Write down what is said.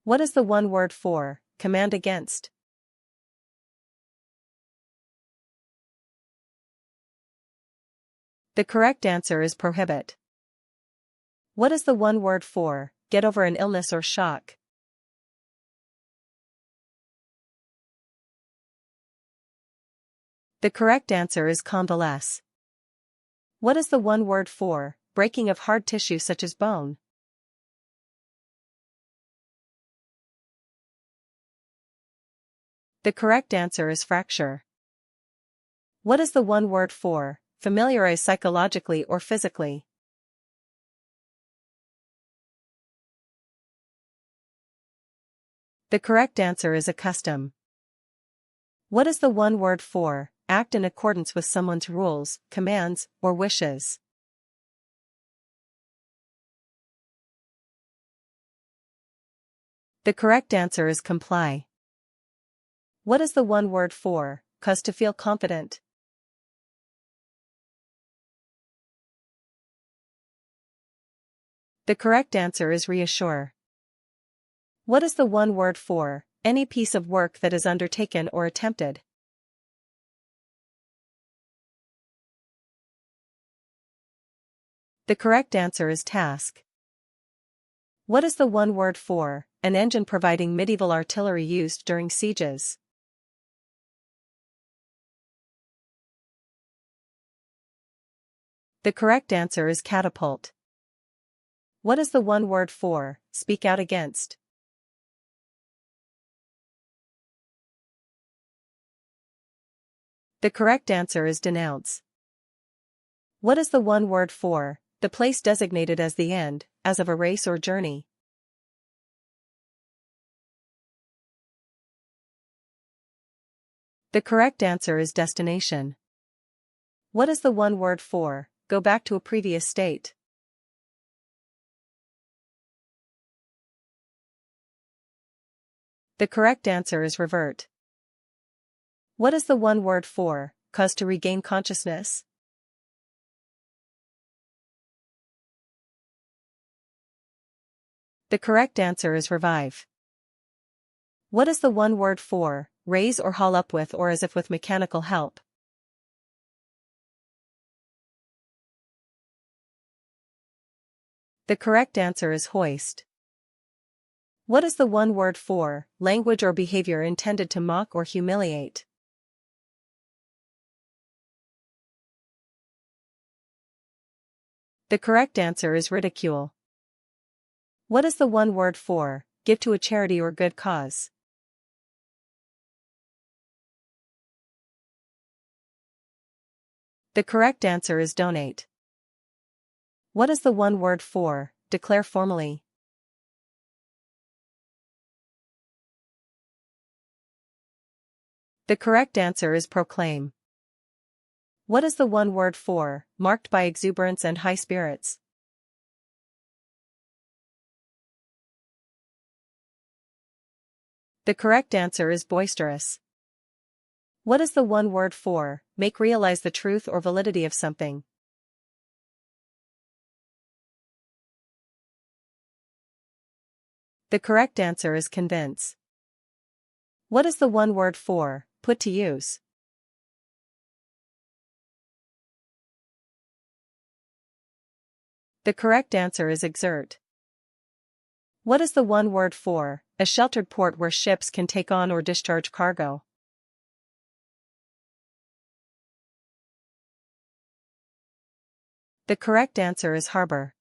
What is the one word for command against? The correct answer is prohibit. What is the one word for get over an illness or shock? The correct answer is convalesce. What is the one word for breaking of hard tissue such as bone? The correct answer is fracture. What is the one word for familiarize psychologically or physically? The correct answer is accustom. What is the one word for act in accordance with someone's rules, commands, or wishes? The correct answer is comply. What is the one word for cause to feel confident? The correct answer is reassure. What is the one word for any piece of work that is undertaken or attempted? The correct answer is task. What is the one word for an engine providing medieval artillery used during sieges? The correct answer is catapult. What is the one word for speak out against? The correct answer is denounce. What is the one word for the place designated as the end, as of a race or journey? The correct answer is destination. What is the one word for go back to a previous state? The correct answer is revert. What is the one word for cause to regain consciousness? The correct answer is revive. What is the one word for raise or haul up with or as if with mechanical help? The correct answer is hoist. What is the one word for language or behavior intended to mock or humiliate? The correct answer is ridicule. What is the one word for give to a charity or good cause? The correct answer is donate. What is the one word for declare formally? The correct answer is proclaim. What is the one word for marked by exuberance and high spirits? The correct answer is boisterous. What is the one word for make realize the truth or validity of something? The correct answer is convince. What is the one word for put to use? The correct answer is exert. What is the one word for a sheltered port where ships can take on or discharge cargo? The correct answer is harbor.